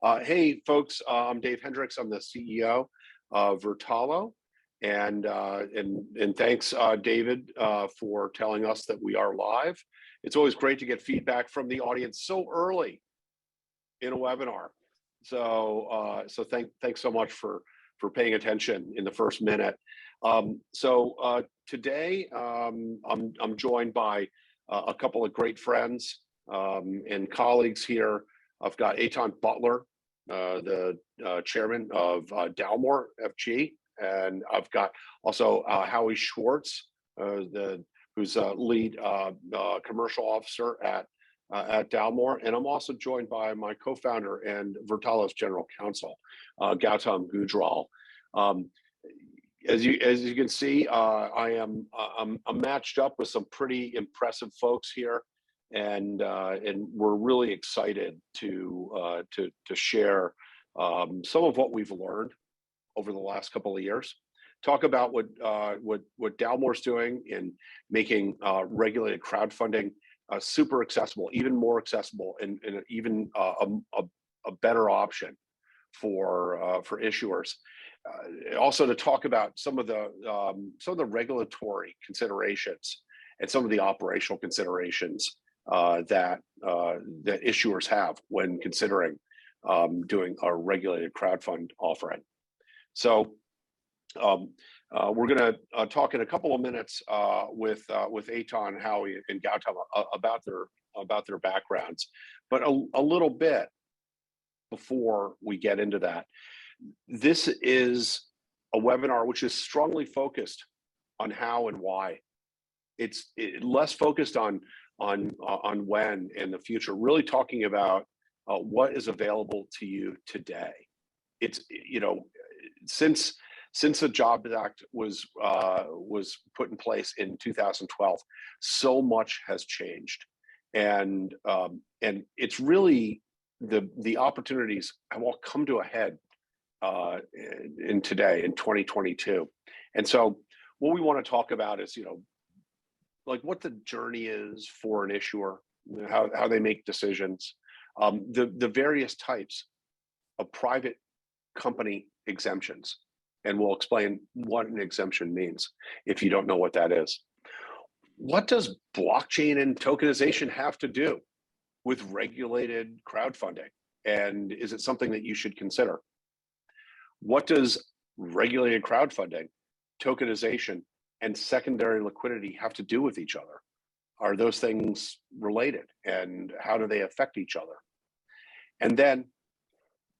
Hey, folks, I'm Dave Hendricks. I'm the CEO of Vertalo. And thanks, David, for telling us that we are live. It's always great to get feedback from the audience so early in a webinar. So thanks so much for paying attention in the first minute. Today, I'm joined by a couple of great friends and colleagues here. I've got Eitan Butler, the chairman of Dalmore FG, and I've got also Howie Schwartz, who's a lead commercial officer at Dalmore, and I'm also joined by my co-founder and Vertalo's general counsel, Gautam Gujral. As you can see, I'm matched up with some pretty impressive folks here. And we're really excited to share some of what we've learned over the last couple of years. Talk about what Dalmore's doing in making regulated crowdfunding super accessible, even more accessible, and even a better option for issuers. Also to talk about some of the regulatory considerations and some of the operational considerations that issuers have when considering doing a regulated crowdfund offering. So we're going to talk in a couple of minutes with Eitan, Howie, and Gautam about their backgrounds, but a little bit before we get into that. This is a webinar which is strongly focused on how and why. It's less focused on when in the future, really talking about what is available to you today. It's, since the Jobs Act was put in place in 2012, so much has changed, and it's really the opportunities have all come to a head in 2022. And so what we want to talk about is, like what the journey is for an issuer, how they make decisions, the various types of private company exemptions. And we'll explain what an exemption means if you don't know what that is. What does blockchain and tokenization have to do with regulated crowdfunding? And is it something that you should consider? What does regulated crowdfunding, tokenization, and secondary liquidity have to do with each other? Are those things related, and how do they affect each other? And then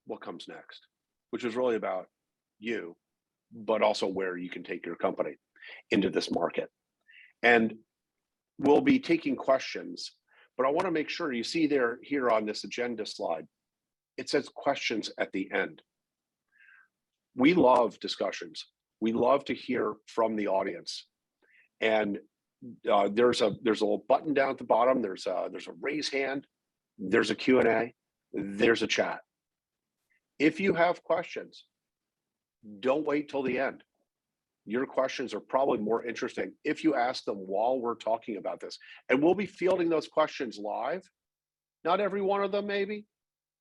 what comes next, which is really about you, but also where you can take your company into this market. And we'll be taking questions, but I want to make sure you see there here on this agenda slide, it says questions at the end. We love discussions. We love to hear from the audience, and there's a little button down at the bottom. There's a raise hand. There's a Q&A. There's a chat. If you have questions, don't wait till the end. Your questions are probably more interesting if you ask them while we're talking about this, and we'll be fielding those questions live. Not every one of them, maybe,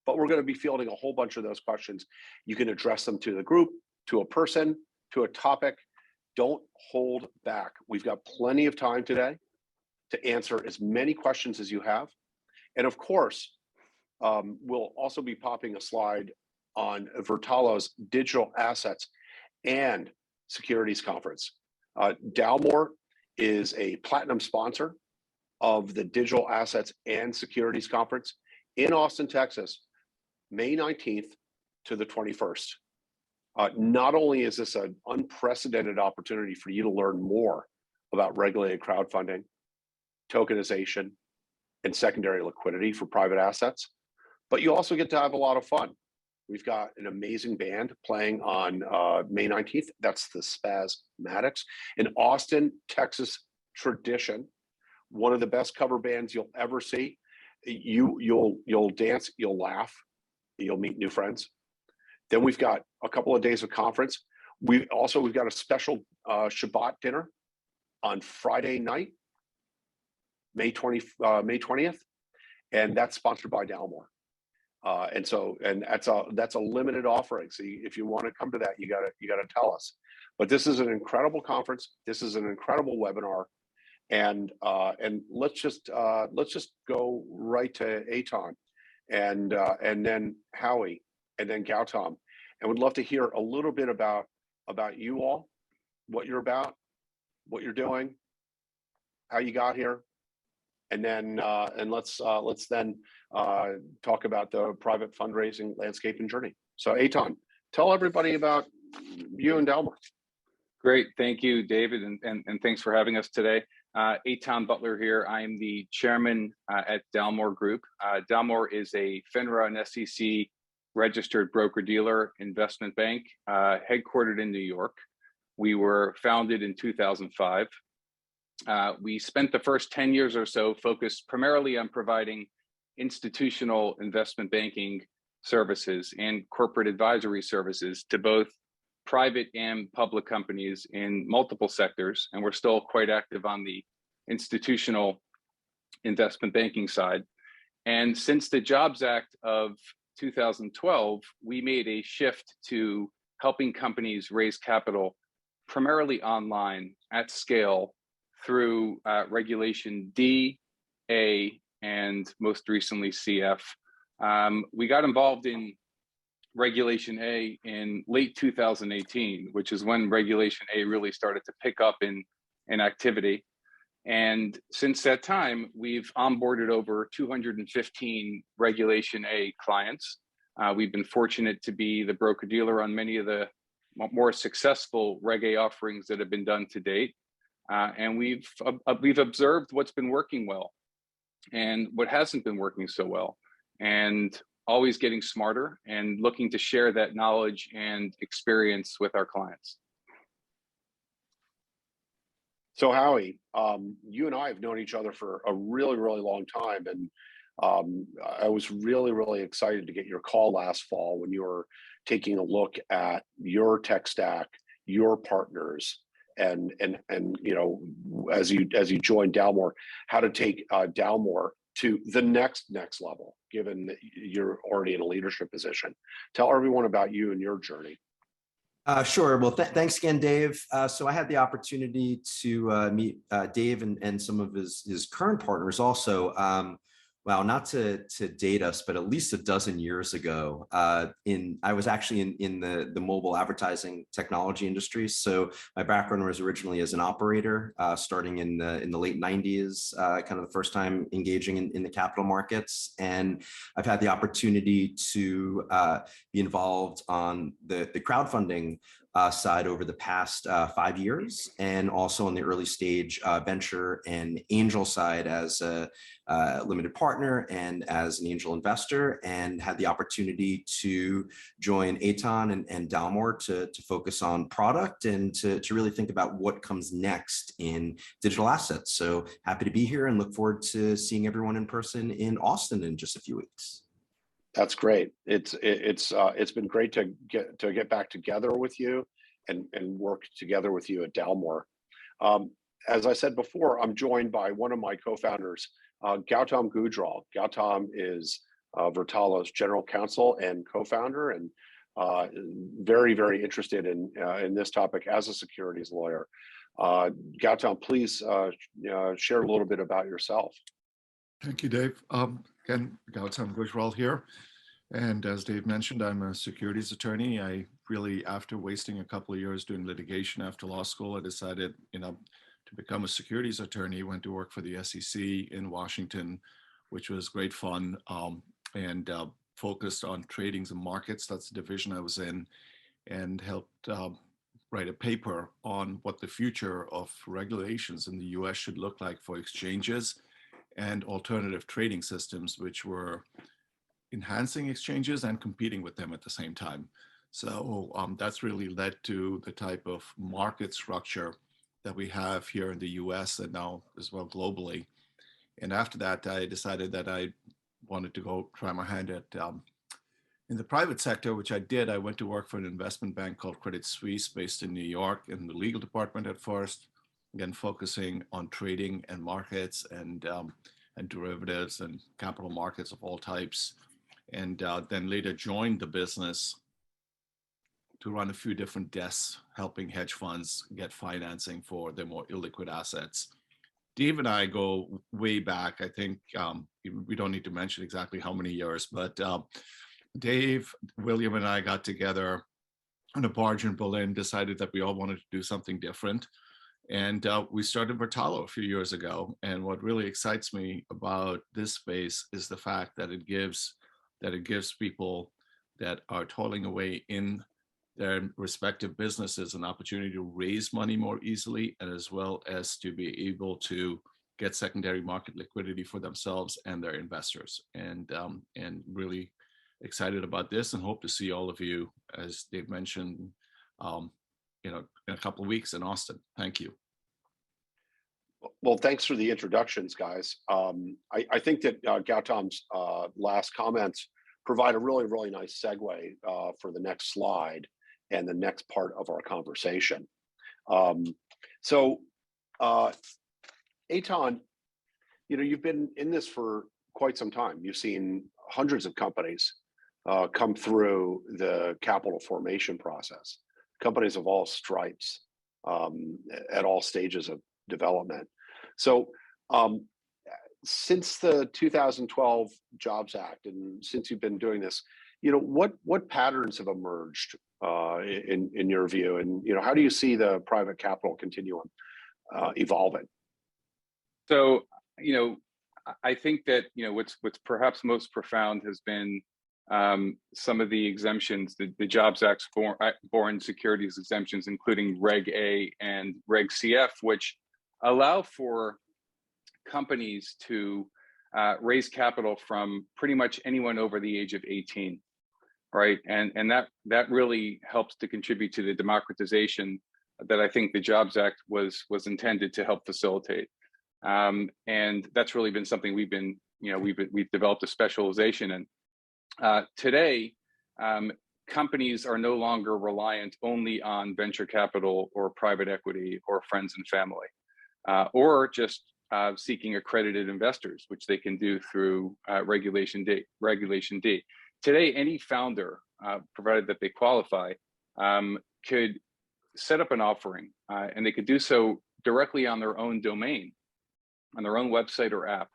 but we're going to be fielding a whole bunch of those questions. You can address them to the group, to a person, to a topic. Don't hold back. We've got plenty of time today to answer as many questions as you have. And of course, we'll also be popping a slide on Vertalo's Digital Assets and Securities Conference. Dalmore is a platinum sponsor of the Digital Assets and Securities Conference in Austin, Texas, May 19th to the 21st. Not only is this an unprecedented opportunity for you to learn more about regulated crowdfunding, tokenization, and secondary liquidity for private assets, but you also get to have a lot of fun. We've got an amazing band playing on May 19th. That's the Spasmatics, an Austin, Texas tradition. One of the best cover bands you'll ever see. You'll dance, you'll laugh, you'll meet new friends. Then we've got a couple of days of conference. We've got a special Shabbat dinner on Friday night, May 20th, and that's sponsored by Dalmore. And that's a limited offering. So if you want to come to that, you gotta tell us. But this is an incredible conference. This is an incredible webinar, and let's just go right to Eitan, and then Howie, and then Gautam, and would love to hear a little bit about you all, what you're about, what you're doing, how you got here, and then let's then talk about the private fundraising landscape and journey. So Eitan, tell everybody about you and Dalmore. Great, thank you, David, and thanks for having us today. Eitan Butler here. I am the chairman at Dalmore Group. Dalmore is a FINRA and SEC registered broker-dealer investment bank headquartered in New York. We were founded in 2005. We spent the first 10 years or so focused primarily on providing institutional investment banking services and corporate advisory services to both private and public companies in multiple sectors. And we're still quite active on the institutional investment banking side. And since the Jobs Act of 2012, we made a shift to helping companies raise capital primarily online at scale through Regulation D, A, and most recently CF. We got involved in Regulation A in late 2018, which is when Regulation A really started to pick up in activity. And since that time, we've onboarded over 215 Regulation A clients. We've been fortunate to be the broker-dealer on many of the more successful Reg A offerings that have been done to date. And we've observed what's been working well and what hasn't been working so well, and always getting smarter and looking to share that knowledge and experience with our clients. So Howie, you and I have known each other for a really, really long time, and I was really, really excited to get your call last fall when you were taking a look at your tech stack, your partners, and you know, as you joined Dalmore, how to take Dalmore to the next level, given that you're already in a leadership position. Tell everyone about you and your journey. Sure. Well, thanks again, Dave. So I had the opportunity to meet Dave and some of his current partners also. Well, not to date us, but at least a dozen years ago, I was actually in the mobile advertising technology industry. So my background was originally as an operator, starting in the late 90s, kind of the first time engaging in the capital markets. And I've had the opportunity to be involved on the crowdfunding side over the past 5 years, and also on the early stage venture and angel side as a limited partner and as an angel investor, and had the opportunity to join Eitan and Dalmore to focus on product and to really think about what comes next in digital assets. So happy to be here and look forward to seeing everyone in person in Austin in just a few weeks. That's great. It's been great to get back together with you and work together with you at Dalmore. As I said before, I'm joined by one of my co-founders, Gautam Gujral. Gautam is Vertalo's general counsel and co-founder, and very, very interested in this topic as a securities lawyer. Gautam, please share a little bit about yourself. Thank you, Dave. Again, Gautam Gujral here. And as Dave mentioned, I'm a securities attorney. I really, after wasting a couple of years doing litigation after law school, I decided, to become a securities attorney. Went to work for the SEC in Washington, which was great fun, and focused on tradings and markets. That's the division I was in, and helped write a paper on what the future of regulations in the US should look like for exchanges and alternative trading systems, which were enhancing exchanges and competing with them at the same time. So that's really led to the type of market structure that we have here in the US and now as well globally. And after that, I decided that I wanted to go try my hand at in the private sector, which I did. I went to work for an investment bank called Credit Suisse based in New York in the legal department at first, again, focusing on trading and markets and derivatives and capital markets of all types. and then later joined the business to run a few different desks, helping hedge funds get financing for their more illiquid assets. Dave and I go way back. I think we don't need to mention exactly how many years, but Dave, William, and I got together on a barge in Berlin, decided that we all wanted to do something different. And we started Vertalo a few years ago. And what really excites me about this space is the fact that it gives people that are toiling away in their respective businesses an opportunity to raise money more easily, and as well as to be able to get secondary market liquidity for themselves and their investors. And really excited about this, and hope to see all of you, as Dave mentioned, in a couple of weeks in Austin. Thank you. Well, thanks for the introductions, guys. I think that Gautam's last comments provide a really, really nice segue for the next slide and the next part of our conversation. So, Eitan, you've been in this for quite some time. You've seen hundreds of companies come through the capital formation process, companies of all stripes, at all stages of development. So since the 2012 Jobs Act, and since you've been doing this, what patterns have emerged in your view, and how do you see the private capital continuum evolving? So I think that what's perhaps most profound has been some of the exemptions, the Jobs Act born securities exemptions, including Reg A and Reg CF, which allow for companies to raise capital from pretty much anyone over the age of 18, right? And that really helps to contribute to the democratization that I think the Jobs Act was intended to help facilitate. And that's really been something we've developed a specialization in. Today, companies are no longer reliant only on venture capital or private equity or friends and family, or just seeking accredited investors, which they can do through Regulation D. Today, any founder, provided that they qualify, could set up an offering, and they could do so directly on their own domain, on their own website or app.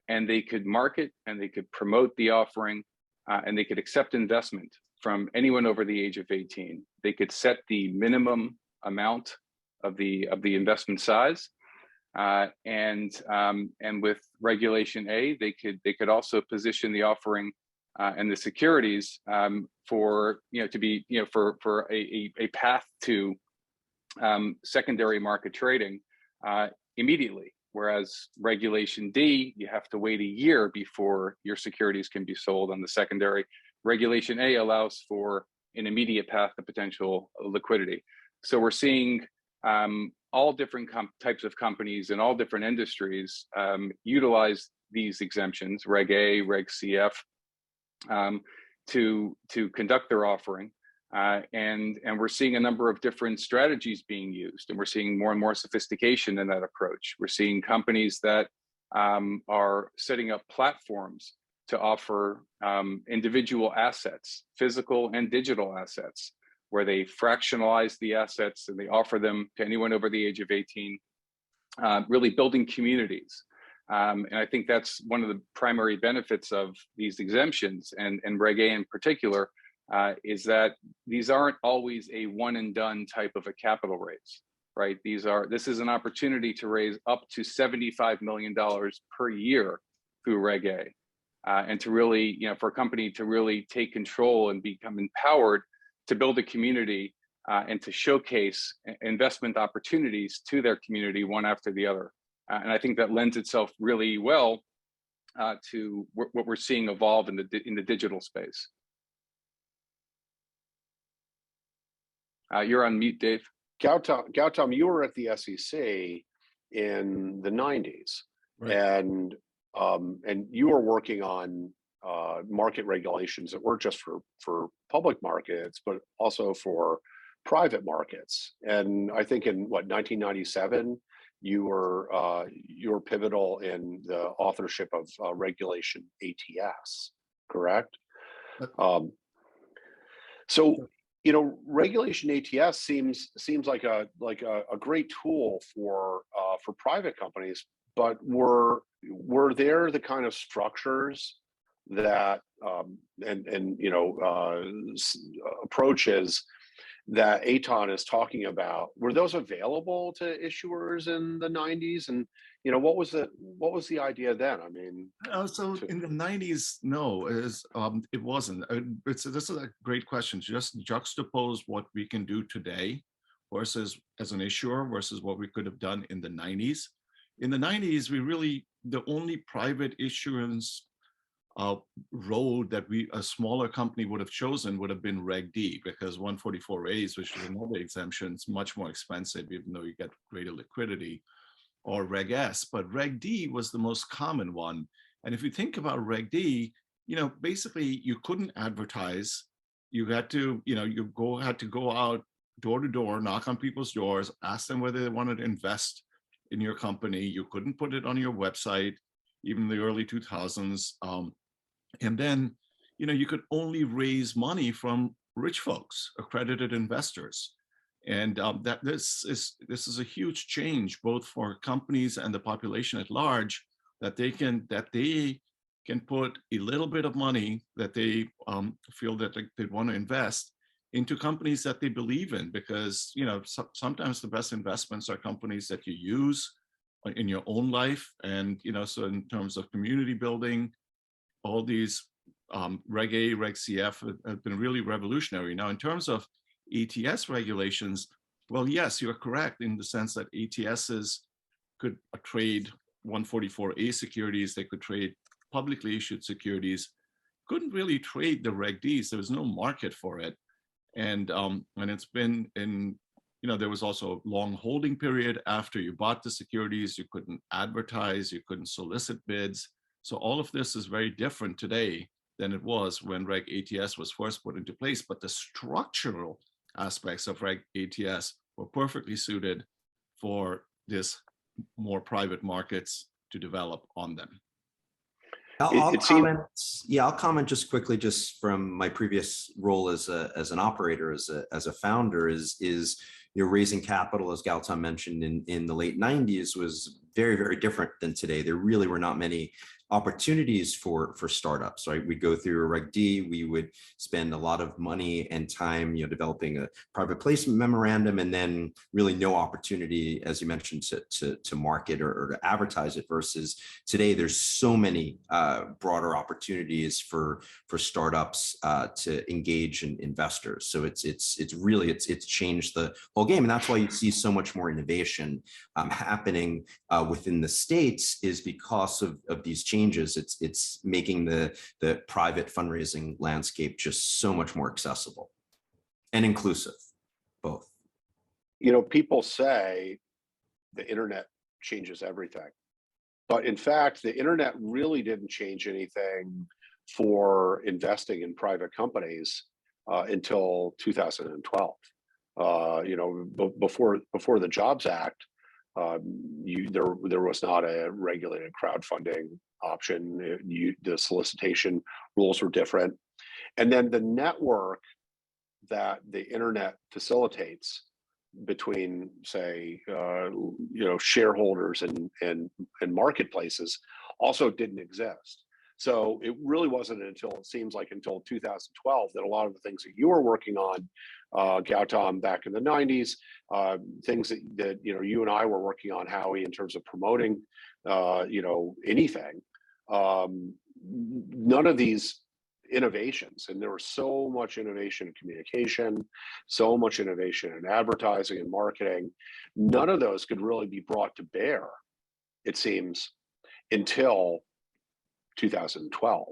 And they could market and they could promote the offering, and they could accept investment from anyone over the age of 18. They could set the minimum amount of the investment size, and with Regulation A, they could also position the offering and the securities for a path to secondary market trading immediately. Whereas Regulation D, you have to wait a year before your securities can be sold on the secondary. Regulation A allows for an immediate path to potential liquidity. So we're seeing all different types of companies in all different industries utilize these exemptions, Reg A, Reg CF, to conduct their offering. And we're seeing a number of different strategies being used, and we're seeing more and more sophistication in that approach. We're seeing companies that are setting up platforms to offer individual assets, physical and digital assets, where they fractionalize the assets and they offer them to anyone over the age of 18, really building communities. And I think that's one of the primary benefits of these exemptions, and Reg A in particular, is that these aren't always a one and done type of a capital raise, right? This is an opportunity to raise up to $75 million per year through Reg A, and to really, for a company to really take control and become empowered to build a community and to showcase investment opportunities to their community one after the other. And I think that lends itself really well to what we're seeing evolve in the digital space. You're on mute, Dave. Gautam, you were at the SEC in the 90s, right. and you were working on market regulations that weren't just for public markets, but also for private markets. And I think in 1997, you were pivotal in the authorship of Regulation ATS. correct? Uh, So, regulation ATS seems like a great tool for private companies, but were there the kind of structures that approaches that Aton is talking about, were those available to issuers in the 90s? And what was the idea then? I mean, So in the 90s, no, it wasn't. This is a great question. Just juxtapose what we can do today versus as an issuer versus what we could have done in the 90s. In the 90s, the only private issuance road that a smaller company would have chosen would have been Reg D, because 144As, which is another exemption, is much more expensive, even though you get greater liquidity, or Reg S. But Reg D was the most common one. And if you think about Reg D, basically you couldn't advertise. You had to, had to go out door to door, knock on people's doors, ask them whether they wanted to invest in your company. You couldn't put it on your website, even in the early 2000s. And then, you could only raise money from rich folks, accredited investors. And that this is a huge change, both for companies and the population at large, that they can put a little bit of money that they feel that they want to invest into companies that they believe in, because sometimes the best investments are companies that you use in your own life. And so in terms of community building, all these Reg A, Reg CF have been really revolutionary. Now, in terms of ATS regulations, well, yes, you're correct in the sense that ATSs could trade 144A securities, they could trade publicly issued securities, couldn't really trade the Reg Ds. There was no market for it. And it's been there was also a long holding period after you bought the securities. You couldn't advertise, you couldn't solicit bids. So all of this is very different today than it was when Reg ATS was first put into place. But the structural aspects of Reg ATS were perfectly suited for this more private markets to develop on them. I'll comment just quickly, just from my previous role as an operator, as a founder, is raising capital, as Gautam mentioned, in the late 90s was very, very different than today. There really were not many opportunities for startups, right? We'd go through a Reg D, we would spend a lot of money and time, developing a private placement memorandum, and then really no opportunity, as you mentioned, to market or to advertise it. Versus today, there's so many broader opportunities for startups to engage in investors. So it's changed the whole game, and that's why you see so much more innovation happening within the States, is because of these changes. It's making the private fundraising landscape just so much more accessible and inclusive, both. People say the internet changes everything, but in fact, the internet really didn't change anything for investing in private companies until 2012. Before the Jobs Act, there was not a regulated crowdfunding option. The solicitation rules were different, and then the network that the internet facilitates between, say, shareholders and marketplaces also didn't exist. So it really wasn't until 2012 that a lot of the things that you were working on, Gautam, back in the 90s, things that you and I were working on, Howie, in terms of promoting anything. None of these innovations, and there was so much innovation in communication, so much innovation in advertising and marketing, none of those could really be brought to bear, it seems, until 2012.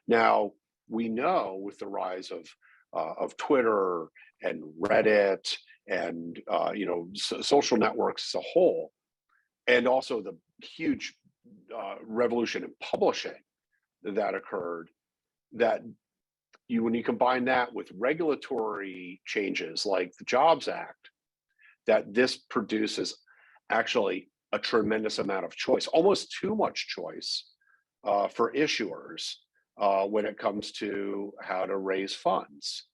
Now, we know with the rise of Twitter and Reddit and social networks as a whole, and also the huge revolution in publishing that occurred, that when you combine that with regulatory changes like the Jobs Act, that this produces actually a tremendous amount of choice, almost too much choice for issuers when it comes to how to raise funds.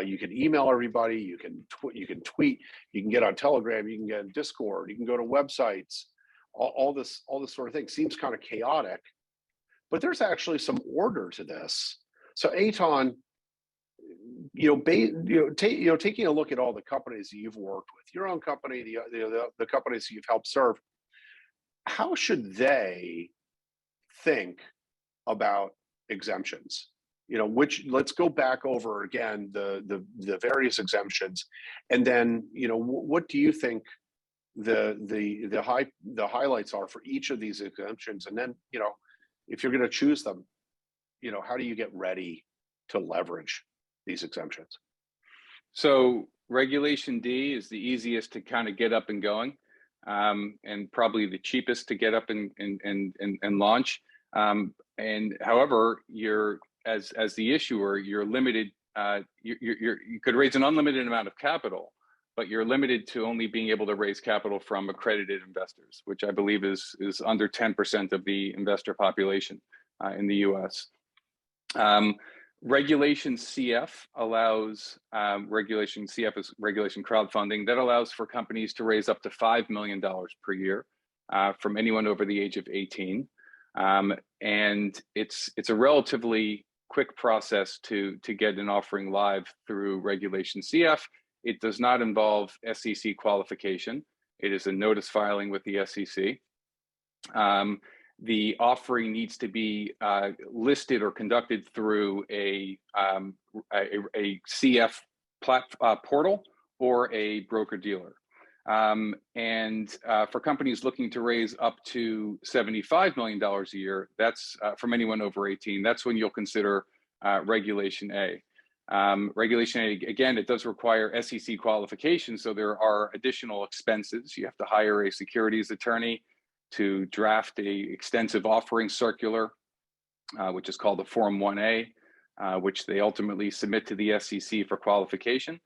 You can email everybody, you can tweet, you can get on Telegram, you can get on Discord, you can go to websites. All this sort of thing seems kind of chaotic, but there's actually some order to this. So Eitan, taking a look at all the companies that you've worked with, your own company, the companies you've helped serve, how should they think about exemptions? Let's go back over again the various exemptions, and then what do you think the highlights are for each of these exemptions, and then if you're going to choose them, how do you get ready to leverage these exemptions? So Regulation D is the easiest to kind of get up and going, and probably the cheapest to get up and launch. And however, as the issuer, you're limited. You could raise an unlimited amount of capital, but you're limited to only being able to raise capital from accredited investors, which I believe is under 10% of the investor population in the U.S. Regulation CF allows, Regulation CF is Regulation Crowdfunding, that allows for companies to raise up to $5 million per year from anyone over the age of 18. And it's a relatively quick process to get an offering live through Regulation CF. It does not involve SEC qualification. It is a notice filing with the SEC. The offering needs to be listed or conducted through a CF portal or a broker dealer. And for companies looking to raise up to $75 million a year, that's from anyone over 18, that's when you'll consider Regulation A. Regulation A, again, it does require SEC qualification, so there are additional expenses. You have to hire a securities attorney to draft a extensive offering circular, which is called the Form 1A, which they ultimately submit to the SEC for qualification.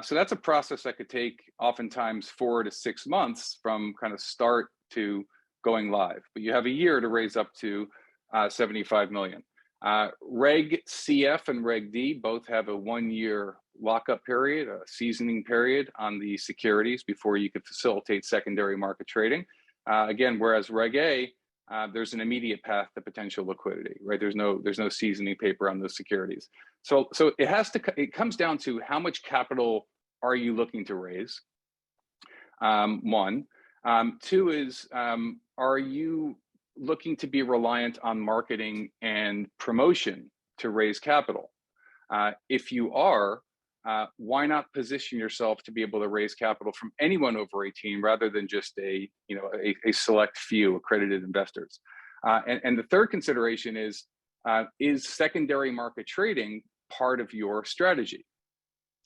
So that's a process that could take oftentimes 4 to 6 months from kind of start to going live, but you have a year to raise up to 75 million. Reg CF and Reg D both have a 1-year lockup period, a seasoning period on the securities before you can facilitate secondary market trading. Again, whereas Reg A, there's an immediate path to potential liquidity, right? There's no seasoning paper on those securities. So it comes down to how much capital are you looking to raise? One. Two is, are you looking to be reliant on marketing and promotion to raise capital? If you are, why not position yourself to be able to raise capital from anyone over 18 rather than just a select few accredited investors? And the third consideration is secondary market trading part of your strategy,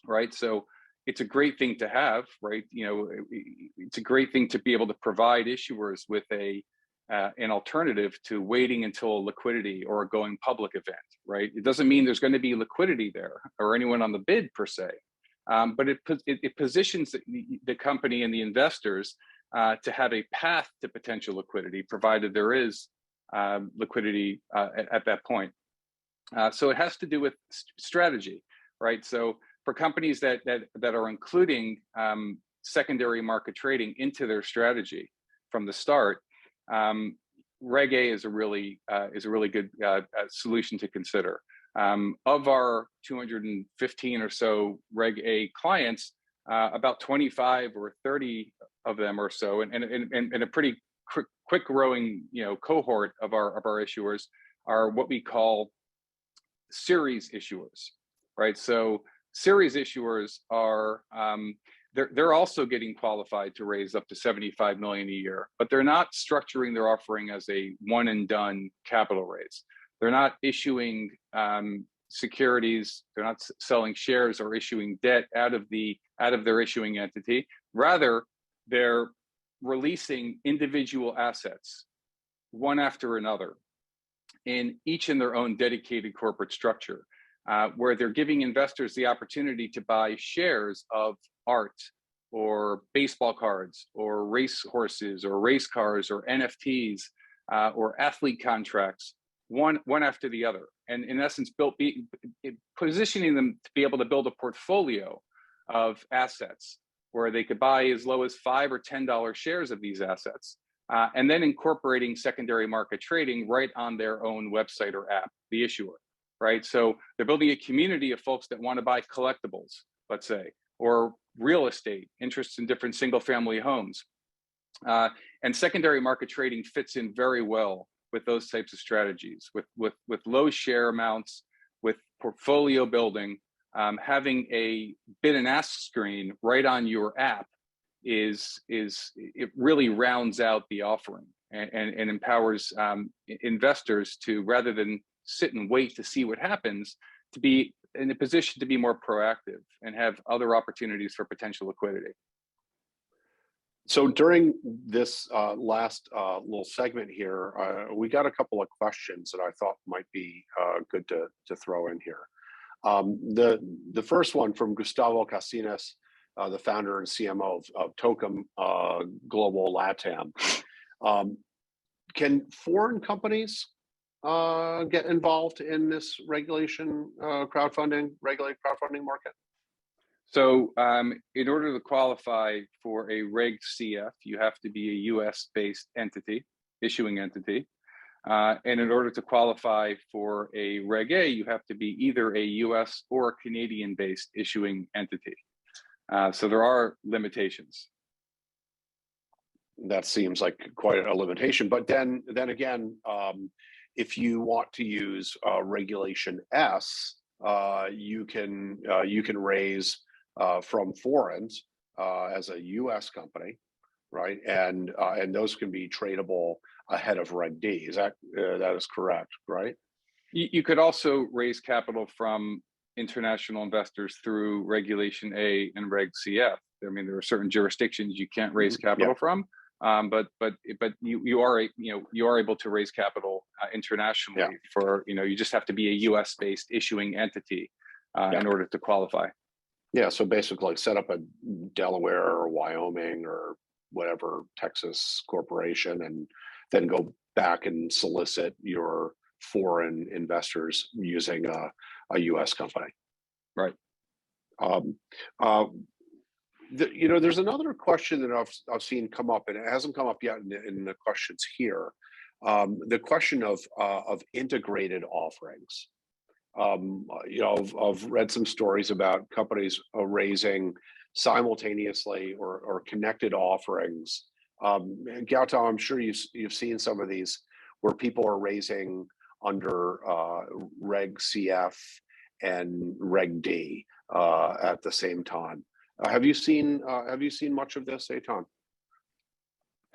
right? So it's a great thing to have, right? It's a great thing to be able to provide issuers with an alternative to waiting until a liquidity or a going public event, right? It doesn't mean there's going to be liquidity there or anyone on the bid per se, but it positions the company and the investors to have a path to potential liquidity, provided there is liquidity at that point. So it has to do with strategy, right? So for companies that are including secondary market trading into their strategy from the start, Reg A is a really good solution to consider. Of our 215 or so Reg A clients, about 25 or 30 of them or so, and a pretty quick growing cohort of our issuers are what we call series issuers, right? So series issuers are they're also getting qualified to raise up to 75 million a year, but they're not structuring their offering as a one and done capital raise. They're not issuing securities. They're not selling shares or issuing debt out of their issuing entity. Rather, they're releasing individual assets, one after another, in their own dedicated corporate structure, where they're giving investors the opportunity to buy shares of art or baseball cards or race horses or race cars or NFTs or athlete contracts, one after the other, and in essence, positioning them to be able to build a portfolio of assets where they could buy as low as $5 or $10 shares of these assets, and then incorporating secondary market trading right on their own website or app, the issuer, right? So they're building a community of folks that want to buy collectibles, let's say, or real estate, interests in different single-family homes. And secondary market trading fits in very well with those types of strategies, with low share amounts, with portfolio building. Having a bid and ask screen right on your app it really rounds out the offering and empowers investors to, rather than sit and wait to see what happens, to be in a position to be more proactive and have other opportunities for potential liquidity. So during this last little segment here, we got a couple of questions that I thought might be good to throw in here. The first one from Gustavo Casinas, the founder and CMO of Token Global LATAM. Can foreign companies get involved in this regulated crowdfunding market? So in order to qualify for a Reg CF, you have to be a US-based entity, issuing entity. And in order to qualify for a Reg A, you have to be either a US or a Canadian-based issuing entity. So there are limitations. That seems like quite a limitation. But then again, if you want to use Regulation S, you can raise from foreigners as a U.S. company, right? And those can be tradable ahead of Reg D. That is correct, right? You could also raise capital from international investors through Regulation A and Reg CF. I mean, there are certain jurisdictions you can't raise capital from, but you are able to raise capital internationally for, you just have to be a U.S. based issuing entity in order to qualify. Yeah, so basically set up a Delaware or Wyoming or whatever Texas corporation, and then go back and solicit your foreign investors using a U.S. company. Right. There's another question that I've seen come up, and it hasn't come up yet in the questions here. The question of integrated offerings. I've read some stories about companies raising simultaneously or connected offerings. Gautam, I'm sure you've seen some of these where people are raising under Reg CF and Reg D at the same time. Have you seen much of this, Eitan?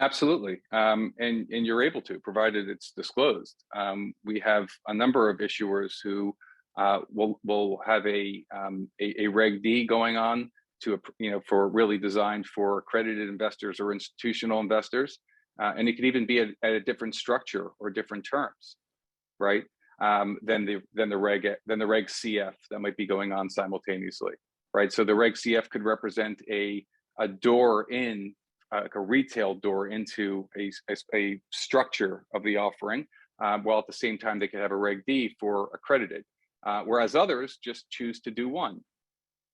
Absolutely, and you're able to, provided it's disclosed. We have a number of issuers who will have a Reg D going on for really designed for accredited investors or institutional investors, and it could even be at a different structure or different terms, right? Than the Reg CF that might be going on simultaneously, right? So the Reg CF could represent a door in, like a retail door into a structure of the offering, while at the same time they could have a Reg D for accredited, whereas others just choose to do one.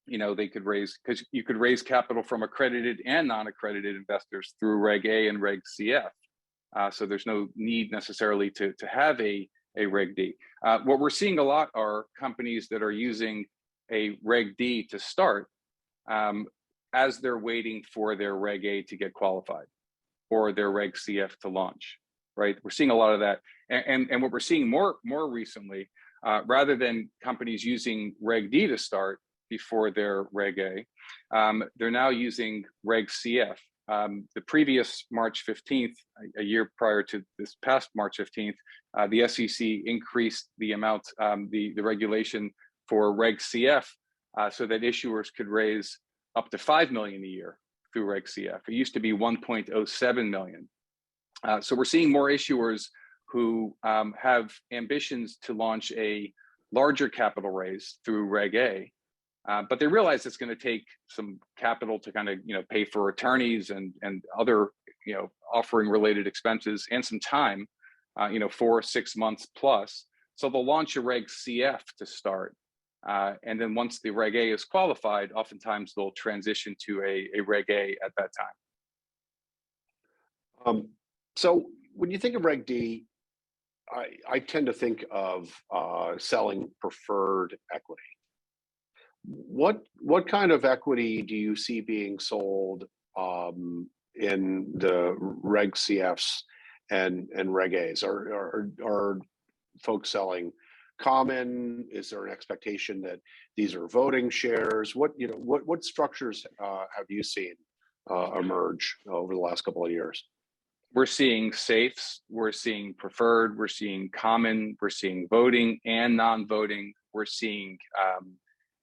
They could raise, because you could raise capital from accredited and non-accredited investors through Reg A and Reg CF. So there's no need necessarily to have a Reg D. What we're seeing a lot are companies that are using a Reg D to start as they're waiting for their Reg A to get qualified or their Reg CF to launch, right? We're seeing a lot of that. And what we're seeing more recently, rather than companies using Reg D to start before their Reg A, they're now using Reg CF. The previous March 15th, a year prior to this past March 15th, the SEC increased the amount, the regulation for Reg CF, so that issuers could raise up to $5 million a year through Reg CF. It used to be 1.07 million. So we're seeing more issuers who have ambitions to launch a larger capital raise through Reg A, but they realize it's going to take some capital to kind of pay for attorneys and other offering related expenses and some time. 4 or 6 months plus. So they'll launch a Reg CF to start. And then once the Reg A is qualified, oftentimes they'll transition to a Reg A at that time. So when you think of Reg D, I tend to think of selling preferred equity. What kind of equity do you see being sold in the Reg CFs and Reg As? Are folks selling common? Is there an expectation that these are voting shares? What structures have you seen emerge over the last couple of years? We're seeing safes, we're seeing preferred, we're seeing common, we're seeing voting and non-voting. We're seeing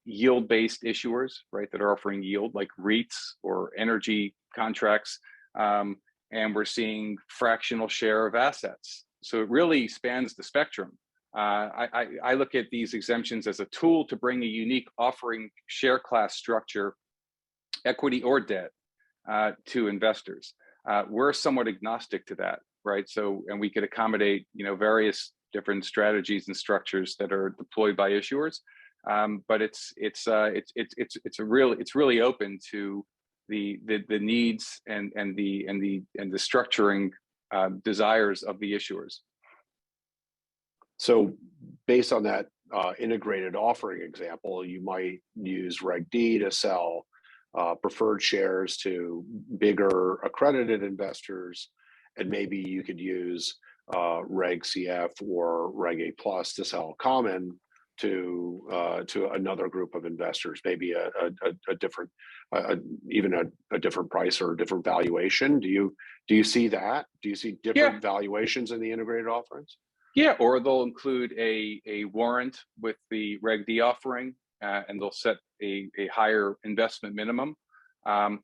yield-based issuers, right, that are offering yield, like REITs or energy contracts. And we're seeing fractional share of assets. So it really spans the spectrum. I look at these exemptions as a tool to bring a unique offering share class structure, equity or debt, to investors. We're somewhat agnostic to that, right? So, and we could accommodate, various different strategies and structures that are deployed by issuers. But it's really open to the needs and the structuring desires of the issuers. So based on that integrated offering example, you might use Reg D to sell preferred shares to bigger accredited investors, and maybe you could use Reg CF or Reg A plus to sell common to another group of investors, maybe a different, even a different price or a different valuation. Do you see that? Do you see different valuations in the integrated offerings? Yeah, or they'll include a warrant with the Reg D offering, and they'll set a higher investment minimum,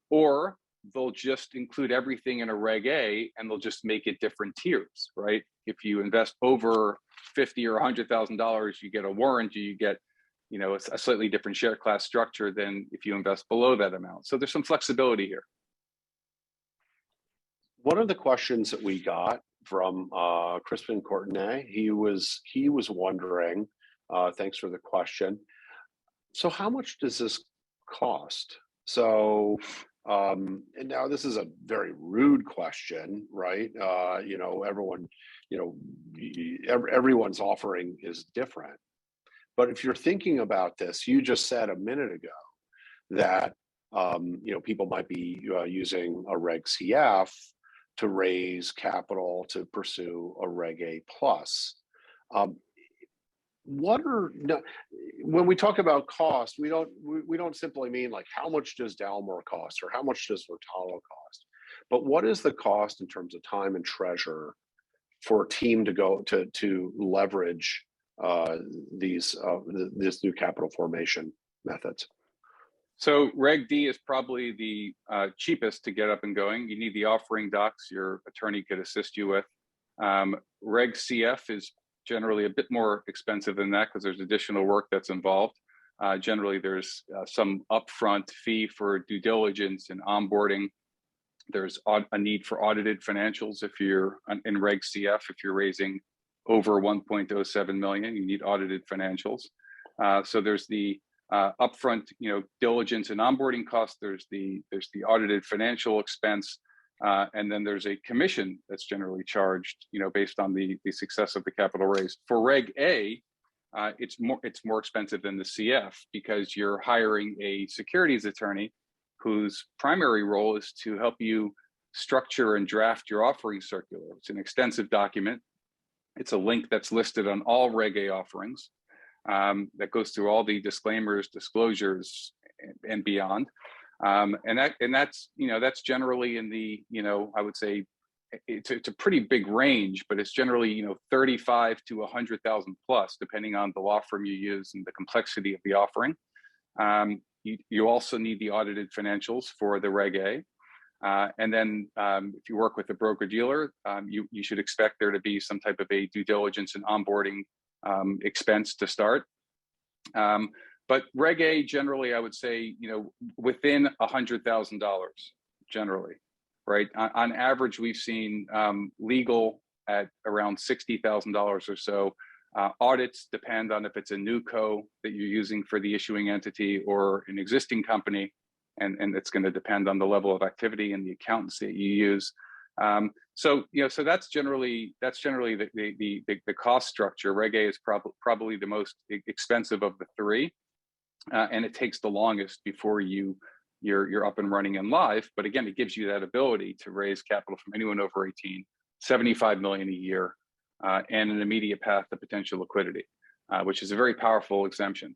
or they'll just include everything in a Reg A and they'll just make it different tiers, right? If you invest over $50,000 or $100,000, you get a warrant, you get, a slightly different share class structure than if you invest below that amount. So there's some flexibility here. One of the questions that we got from Crispin Courtenay, he was wondering, thanks for the question. So how much does this cost? So, and now this is a very rude question, right? Everyone's offering is different. But if you're thinking about this, you just said a minute ago that, people might be using a Reg CF to raise capital to pursue a Reg A plus. When we talk about cost, we don't simply mean like how much does Dalmore cost or how much does Vertalo cost, but what is the cost in terms of time and treasure for a team to go to leverage this new capital formation methods? So Reg D is probably the cheapest to get up and going. You need the offering docs your attorney could assist you with. Reg CF is generally a bit more expensive than that because there's additional work that's involved. Generally, there's some upfront fee for due diligence and onboarding. There's a need for audited financials if you're in Reg CF. If you're raising over 1.07 million, you need audited financials. So there's the upfront, diligence and onboarding costs. There's the audited financial expense. And then there's a commission that's generally charged, based on the success of the capital raise. For Reg A, it's more expensive than the CF because you're hiring a securities attorney whose primary role is to help you structure and draft your offering circular. It's an extensive document. It's a link that's listed on all Reg A offerings that goes through all the disclaimers, disclosures, and beyond. And that's generally in the, I would say it's a pretty big range, but it's generally, 35 to 100,000 plus, depending on the law firm you use and the complexity of the offering. You also need the audited financials for the Reg A. And then if you work with a broker dealer, you should expect there to be some type of a due diligence and onboarding expense to start. But Reg A generally, I would say, within $100,000 generally, right? On average, we've seen legal at around $60,000 or so. Audits depend on if it's a new co that you're using for the issuing entity or an existing company, and it's going to depend on the level of activity and the accountants that you use. So that's generally the cost structure. Reg A is probably the most expensive of the three, and it takes the longest before you're up and running and live. But again, it gives you that ability to raise capital from anyone over 18, 75 million a year, and an immediate path to potential liquidity, which is a very powerful exemption.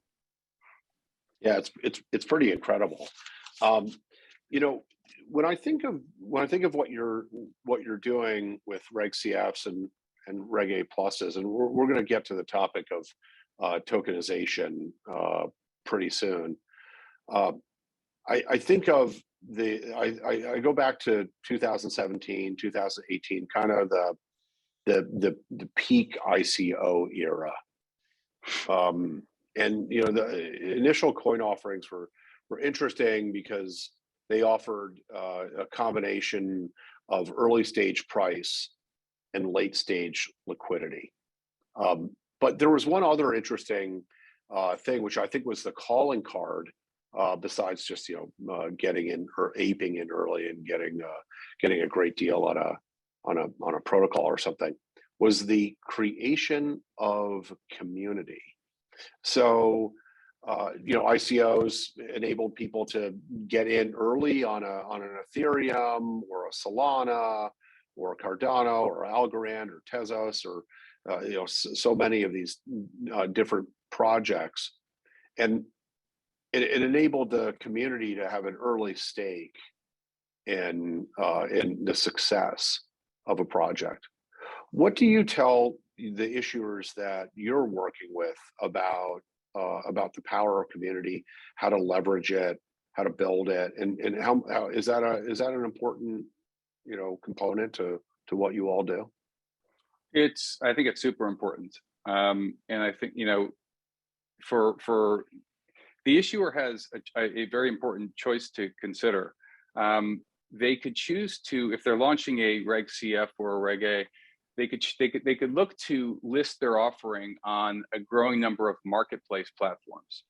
Yeah, it's pretty incredible. When I think of what you're doing with Reg CFs and Reg A pluses, and we're going to get to the topic of tokenization pretty soon. I think of I go back to 2017, 2018, kind of the peak ICO era, and the initial coin offerings were interesting because they offered a combination of early stage price and late stage liquidity. But there was one other interesting thing, which I think was the calling card, besides just getting in or aping in early and getting a great deal on a protocol or something, was the creation of community. So ICOs enabled people to get in early on an Ethereum or a Solana or a Cardano or Algorand or Tezos or so many of these different projects, and it enabled the community to have an early stake in the success of a project. What do you tell the issuers that you're working with about the power of community, how to leverage it, how to build it, and how is that an important component to what you all do? I think it's super important, and I think for the issuer has a very important choice to consider. They could choose to, if they're launching a Reg CF or a Reg A, they could look to list their offering on a growing number of marketplace platforms,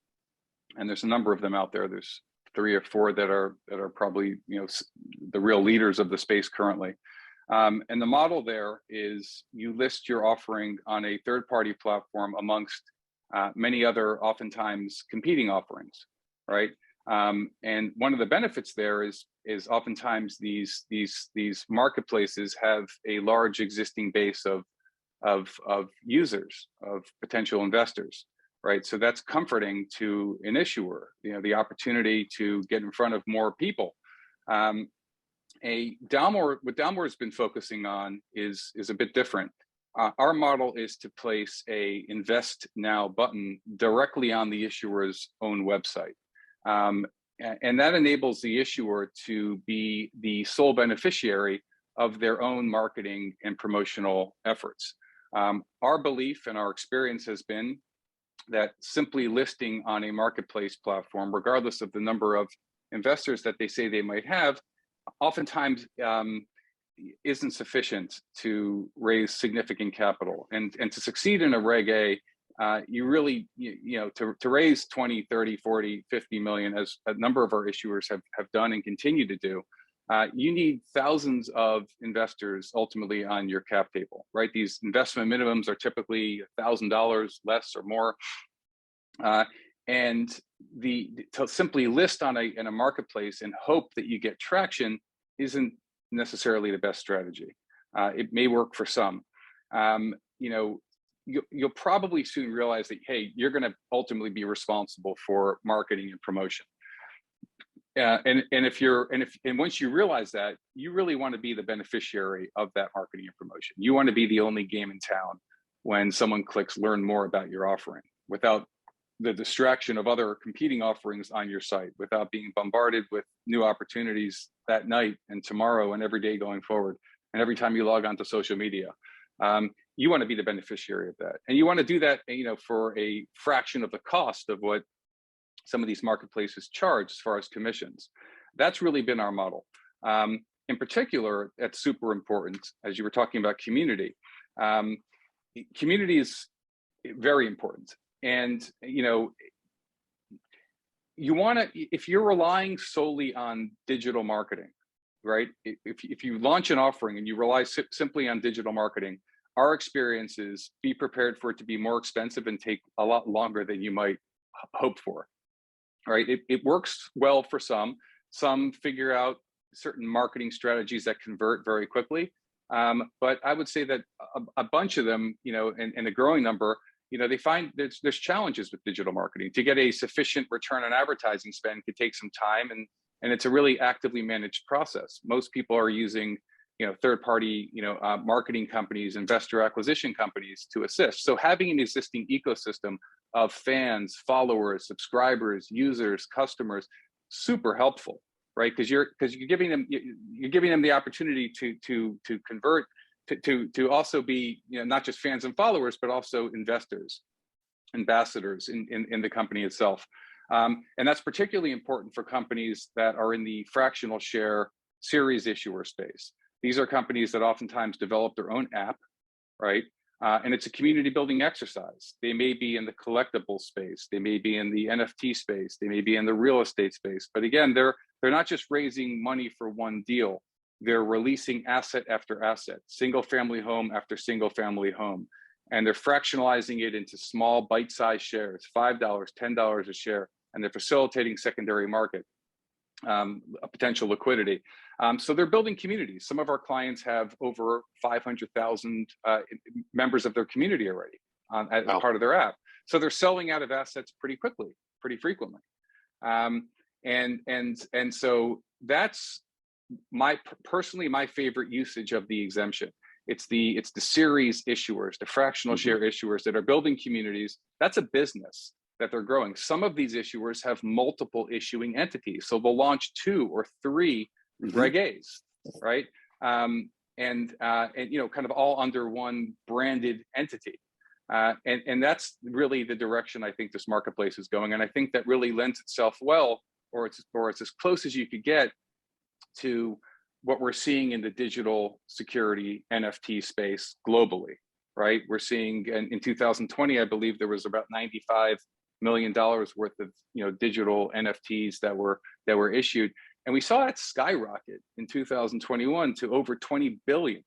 and there's a number of them out there. There's 3 or 4 that are probably the real leaders of the space currently. And the model there is you list your offering on a third-party platform amongst many other, oftentimes competing offerings, right? And one of the benefits there is oftentimes these marketplaces have a large existing base of users, of potential investors, right? So that's comforting to an issuer, the opportunity to get in front of more people. What Dalmore has been focusing on is a bit different. Our model is to place a Invest Now button directly on the issuer's own website. And that enables the issuer to be the sole beneficiary of their own marketing and promotional efforts. Our belief and our experience has been that simply listing on a marketplace platform, regardless of the number of investors that they say they might have, oftentimes isn't sufficient to raise significant capital. And to succeed in a Reg A, you really, to raise 20, 30, 40, 50 million, as a number of our issuers have done and continue to do, you need thousands of investors ultimately on your cap table, right? These investment minimums are typically $1,000 less or more. And to simply list in a marketplace and hope that you get traction isn't necessarily the best strategy. It may work for some. You'll probably soon realize that, hey, you're going to ultimately be responsible for marketing and promotion. And once you realize that, you really want to be the beneficiary of that marketing and promotion. You want to be the only game in town when someone clicks learn more about your offering, without the distraction of other competing offerings on your site, without being bombarded with new opportunities that night and tomorrow and every day going forward. And every time you log onto social media, you want to be the beneficiary of that. And you want to do that, for a fraction of the cost of what some of these marketplaces charge as far as commissions. That's really been our model. In particular, that's super important, as you were talking about community. Community is very important. And, you want to, if you're relying solely on digital marketing, right? If you launch an offering and you rely simply on digital marketing, our experience is be prepared for it to be more expensive and take a lot longer than you might hope for, right? It works well for some. Some figure out certain marketing strategies that convert very quickly. But I would say that a bunch of them, and a growing number, they find there's challenges with digital marketing. To get a sufficient return on advertising spend could take some time, and it's a really actively managed process. Most people are using, third-party, marketing companies, investor acquisition companies to assist. So having an existing ecosystem of fans, followers, subscribers, users, customers, super helpful, right? Because you're giving them the opportunity to convert, to also be, not just fans and followers, but also investors, ambassadors in the company itself. And that's particularly important for companies that are in the fractional share series issuer space. These are companies that oftentimes develop their own app, right? And it's a community building exercise. They may be in the collectible space, they may be in the NFT space, they may be in the real estate space. But again, they're not just raising money for one deal. They're releasing asset after asset, single family home after single family home. And they're fractionalizing it into small bite-sized shares, $5, $10 a share, and they're facilitating secondary market, a potential liquidity. So they're building communities. Some of our clients have over 500,000 members of their community already as part of their app. So they're selling out of assets pretty quickly, pretty frequently. And so that's personally my favorite usage of the exemption. It's the series issuers, the fractional share issuers that are building communities. That's a business that they're growing. Some of these issuers have multiple issuing entities. So they'll launch 2 or 3 Reg A's, right? And kind of all under one branded entity. And that's really the direction I think this marketplace is going. And I think that really lends itself well, or it's as close as you could get to what we're seeing in the digital security NFT space globally, right? We're seeing in 2020, I believe there was about $95 million worth of digital NFTs that were issued, and we saw it skyrocket in 2021 to over 20 billion.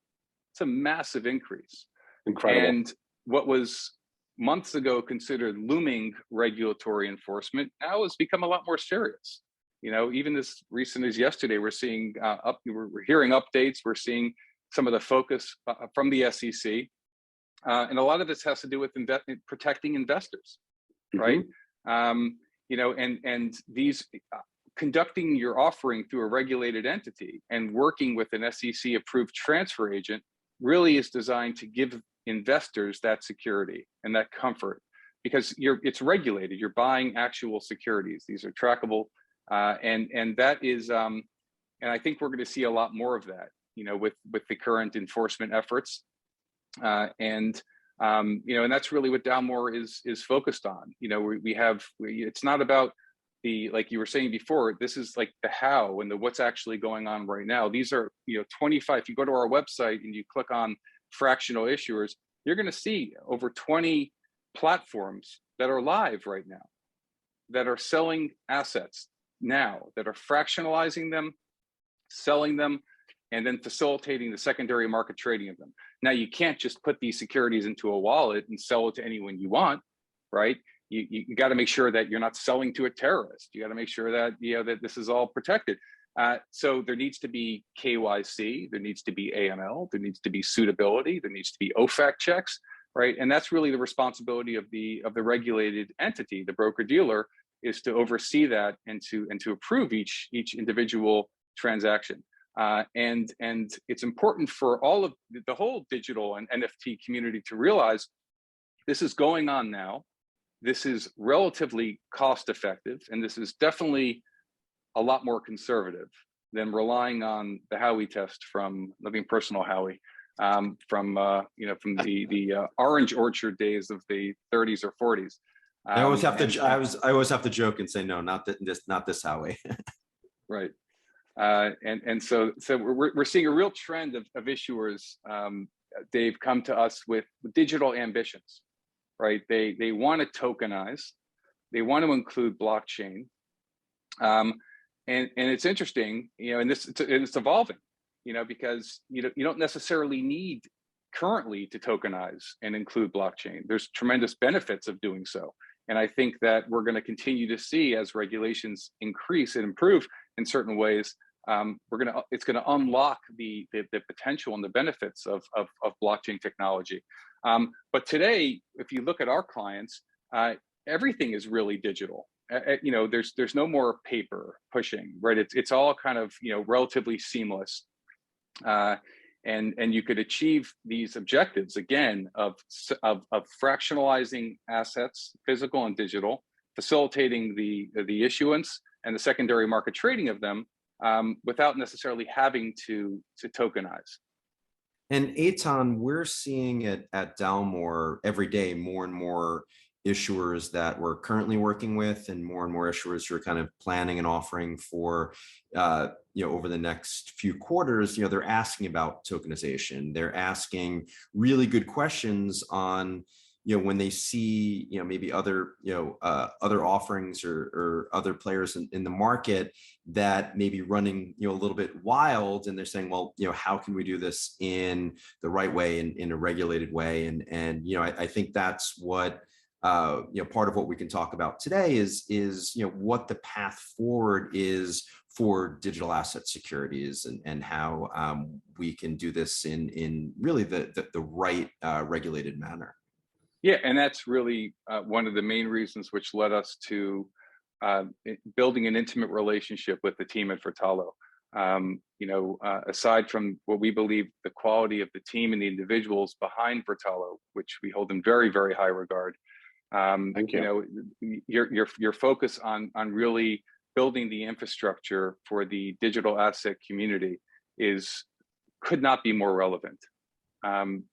It's a massive increase. Incredible. And what was months ago considered looming regulatory enforcement now has become a lot more serious. Even as recent as yesterday, we're seeing we're hearing updates. We're seeing some of the focus from the SEC, and a lot of this has to do with protecting investors, right? And these conducting your offering through a regulated entity and working with an SEC approved transfer agent really is designed to give investors that security and that comfort, because it's regulated. You're buying actual securities. These are trackable. And that is, and I think we're going to see a lot more of that, with the current enforcement efforts, and that's really what Dalmore is focused on. It's not about like you were saying before, this is like the how and the what's actually going on right now. These are 25. If you go to our website and you click on fractional issuers, you're going to see over 20 platforms that are live right now, that are selling assets now, that are fractionalizing them, selling them, and then facilitating the secondary market trading of them. Now, you can't just put these securities into a wallet and sell it to anyone you want, right? You got to make sure that you're not selling to a terrorist. You got to make sure that that this is all protected. So there needs to be KYC, there needs to be AML, there needs to be suitability, there needs to be OFAC checks, right? And that's really the responsibility of the regulated entity, the broker dealer, is to oversee that and to approve each individual transaction. And it's important for all of the whole digital and NFT community to realize this is going on now. This is relatively cost effective, and this is definitely a lot more conservative than relying on the Howie test from Living Personal Howie, from the orange orchard days of the 30s or 40s. I always have to joke and say, no, not this Howie. Right. And so we're seeing a real trend of issuers Dave, come to us with digital ambitions, right? They want to tokenize, they want to include blockchain, and it's interesting, and it's evolving, because you don't necessarily need currently to tokenize and include blockchain. There's tremendous benefits of doing so. And I think that we're going to continue to see, as regulations increase and improve in certain ways, it's going to unlock the potential and the benefits of blockchain technology. But today, if you look at our clients, everything is really digital. There's no more paper pushing, right? It's all kind of relatively seamless. And you could achieve these objectives again of fractionalizing assets, physical and digital, facilitating the issuance and the secondary market trading of them, without necessarily having to tokenize. And Eitan, we're seeing it at Dalmore every day, more and more issuers that we're currently working with, and more issuers who are kind of planning and offering for, over the next few quarters. They're asking about tokenization. They're asking really good questions on, when they see, maybe other, other offerings or other players in the market that may be running, a little bit wild, and they're saying, well, how can we do this in the right way, in a regulated way? And I think that's what, part of what we can talk about today is what the path forward is for digital asset securities, and how we can do this in really the right regulated manner. Yeah, and that's really one of the main reasons which led us to building an intimate relationship with the team at Vertalo. Aside from what we believe the quality of the team and the individuals behind Vertalo, which we hold in very, very high regard, Thank you. Your focus on really building the infrastructure for the digital asset community could not be more relevant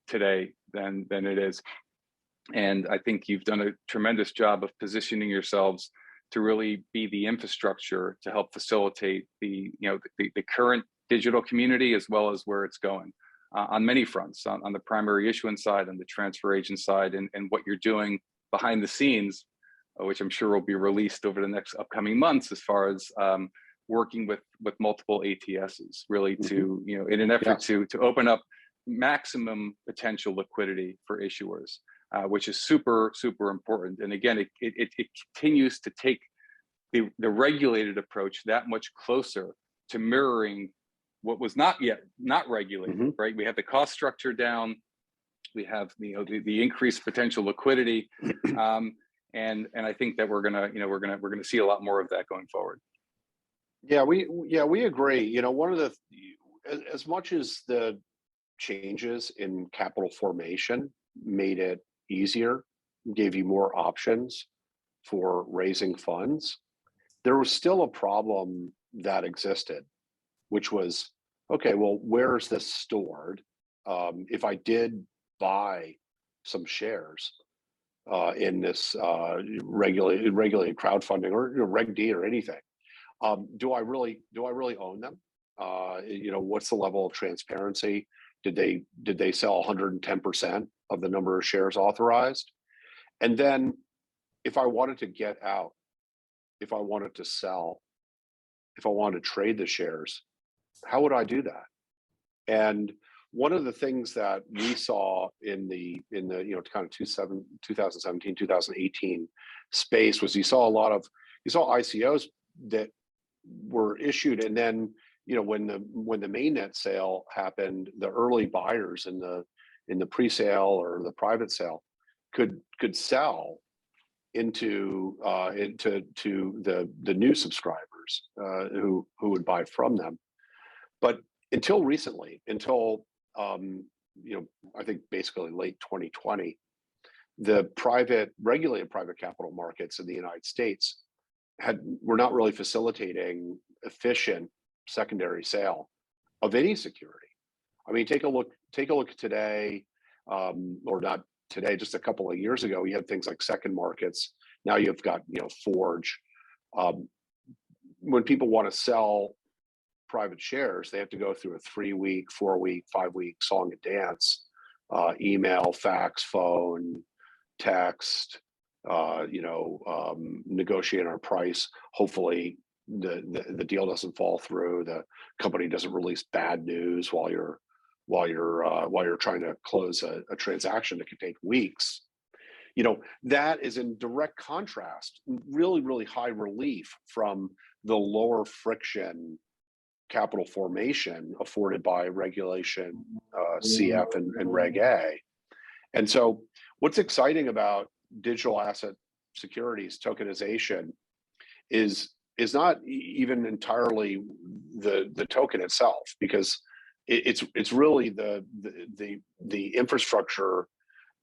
today than it is. And I think you've done a tremendous job of positioning yourselves to really be the infrastructure to help facilitate the current digital community, as well as where it's going on many fronts, on the primary issuance side, on the transfer agent side, and what you're doing behind the scenes, which I'm sure will be released over the next upcoming months, as far as working with multiple ATSs, really to, in an effort to open up maximum potential liquidity for issuers, which is super, super important. And again, it continues to take the regulated approach that much closer to mirroring what was not regulated, right? We have the cost structure down. We have the increased potential liquidity, and I think that we're gonna see a lot more of that going forward. Yeah, we agree. One of as much as the changes in capital formation made it easier, gave you more options for raising funds, there was still a problem that existed, which was, okay, well, where is this stored? If I did buy some shares in this regulated crowdfunding or Reg D or anything, do I really own them? What's the level of transparency? Did they sell 110% of the number of shares authorized? And then if I wanted to get out, if I wanted to sell, if I wanted to trade the shares, how would I do that? And one of the things that we saw in the kind of 2017, 2018 space was you saw ICOs that were issued, and then when the mainnet sale happened, the early buyers in the pre-sale or the private sale could sell into the new subscribers who would buy from them. But until recently, I think basically late 2020, the regulated private capital markets in the United States were not really facilitating efficient secondary sale of any security. I mean, take a look today, or not today, just a couple of years ago, you had things like second markets. Now you've got Forge. When people want to sell private shares, they have to go through a 3-week, 4-week, 5-week song and dance email, fax, phone, text, negotiate our price. Hopefully the deal doesn't fall through. The company doesn't release bad news while you're trying to close a transaction that can take weeks. That is in direct contrast, really, really high relief from the lower friction capital formation afforded by regulation CF and Reg A. And so what's exciting about digital asset securities tokenization is not even entirely the token itself, because it's really the infrastructure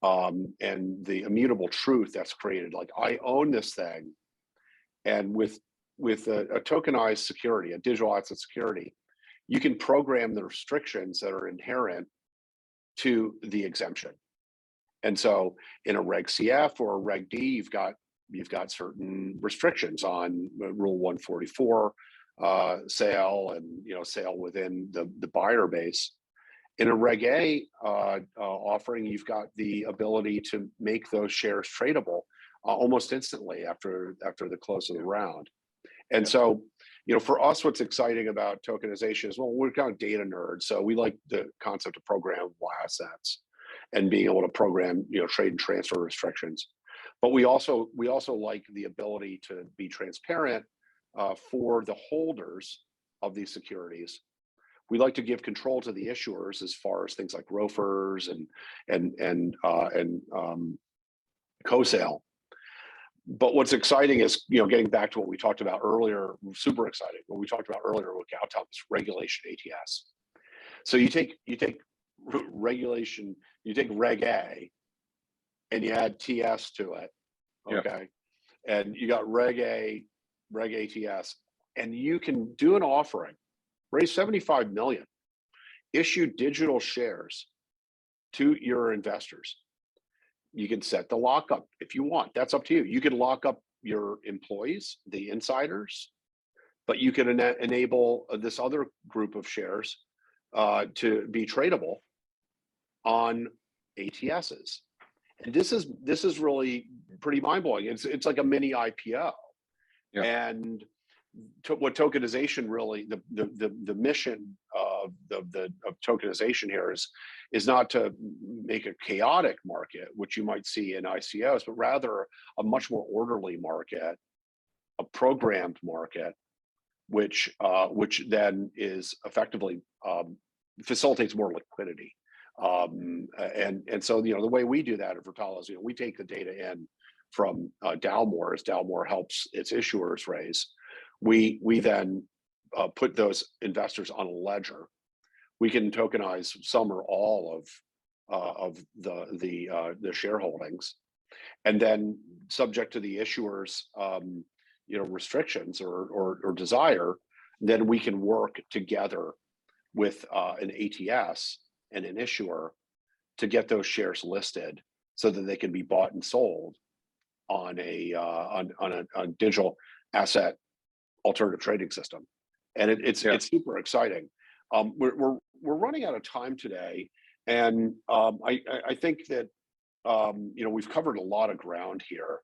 and the immutable truth that's created. Like, I own this thing, and with a tokenized security, a digital asset security, you can program the restrictions that are inherent to the exemption. And so in a Reg CF or a Reg D, you've got certain restrictions on Rule 144 sale, and sale within the buyer base. In a Reg A offering, you've got the ability to make those shares tradable almost instantly after the close of the round. And so, for us, what's exciting about tokenization is, well, we're kind of data nerds, so we like the concept of programmable assets and being able to program, trade and transfer restrictions. But we also like the ability to be transparent for the holders of these securities. We like to give control to the issuers as far as things like ROFRs and co-sale. But what's exciting is, getting back to what we talked about earlier, super exciting. What we talked about earlier with Gautam is regulation ATS. So you take regulation, you take Reg A, and you add TS to it, okay? Yeah. And you got Reg A, Reg ATS, and you can do an offering, raise 75 million, issue digital shares to your investors. You can set the lockup if you want. That's up to you. You can lock up your employees, the insiders, but you can enable this other group of shares to be tradable on ATSs. And this is really pretty mind-blowing. It's like a mini IPO. Yeah. And what tokenization really, the mission of tokenization here is not to make a chaotic market, which you might see in ICOs, but rather a much more orderly market, a programmed market, which then is effectively facilitates more liquidity. And so, the way we do that at Vertalo is, we take the data in from Dalmore, as Dalmore helps its issuers raise. We then put those investors on a ledger. We can tokenize some or all of the shareholdings, and then, subject to the issuer's restrictions or desire, then we can work together with an ATS and an issuer to get those shares listed so that they can be bought and sold on a digital asset alternative trading system. And it's super exciting. We're running out of time today, and I think that we've covered a lot of ground here.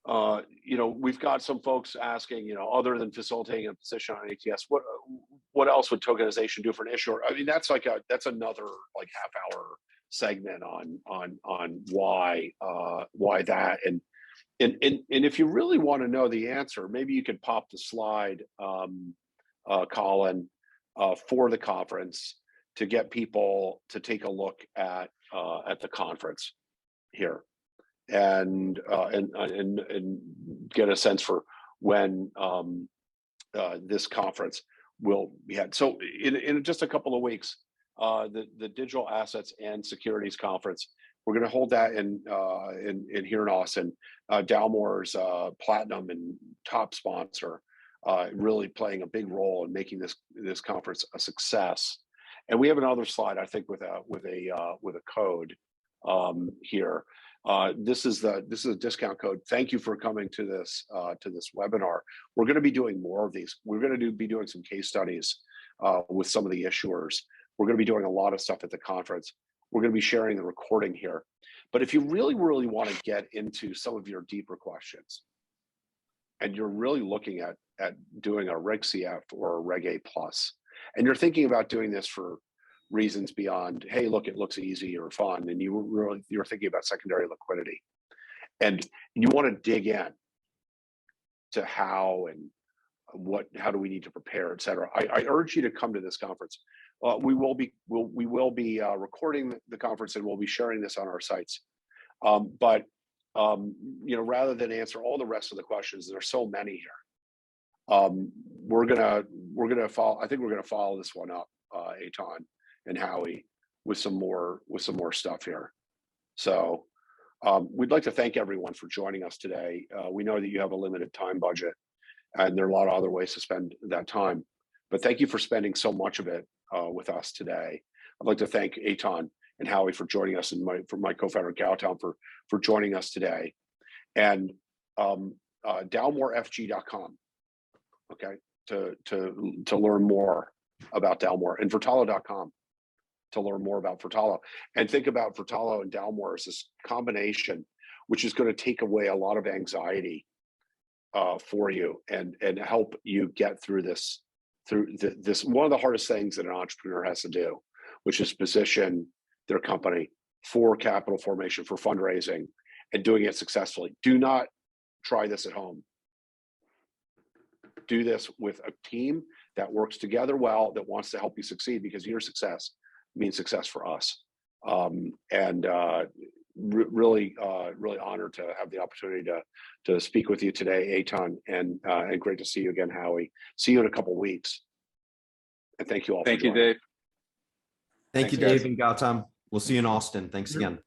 We've got some folks asking, other than facilitating a position on ATS, what else would tokenization do for an issuer? I mean, that's another like half-hour segment on why that. And if you really want to know the answer, maybe you could pop the slide, Colin, for the conference to get people to take a look at the conference here, and get a sense for when this conference will be had. So in just a couple of weeks, the Digital Assets and Securities Conference, we're going to hold that in here in Austin. Dalmore's platinum and top sponsor, really playing a big role in making this conference a success. And we have another slide, I think, with a code here. This is a discount code. Thank you for coming to this webinar. We're going to be doing more of these. We're going to be doing some case studies with some of the issuers We're going to be doing a lot of stuff at the conference. We're going to be sharing the recording here. But if you really, really want to get into some of your deeper questions, and you're really looking at doing a Reg CF or a Reg A plus, and you're thinking about doing this for reasons beyond, hey, look, it looks easy or fun, and you're thinking about secondary liquidity, and you want to dig in to how and how do we need to prepare, et cetera. I urge you to come to this conference. We will be recording the conference, and we'll be sharing this on our sites. But rather than answer all the rest of the questions, there's so many here. We're gonna follow. I think we're gonna follow this one up, Eitan and Howie, with some more stuff here. So we'd like to thank everyone for joining us today. We know that you have a limited time budget, and there are a lot of other ways to spend that time. But thank you for spending so much of it with us today. I'd like to thank Eitan and Howie for joining us, and for my co-founder Gautam for joining us today. And DalmoreFG.com, okay, to learn more about Dalmore, and Vertalo.com to learn more about Vertalo. And think about Vertalo and Dalmore as this combination, which is going to take away a lot of anxiety for you and help you get through this. One of the hardest things that an entrepreneur has to do, which is position their company for capital formation, for fundraising, and doing it successfully. Do not try this at home. Do this with a team that works together well, that wants to help you succeed, because your success means success for us. Really honored to have the opportunity to speak with you today, Eitan, and great to see you again, Howie. See you in a couple of weeks. And thank you all. Thank you, Dave. Thank you, Thanks, Dave and Gautam. We'll see you in Austin. Thanks again.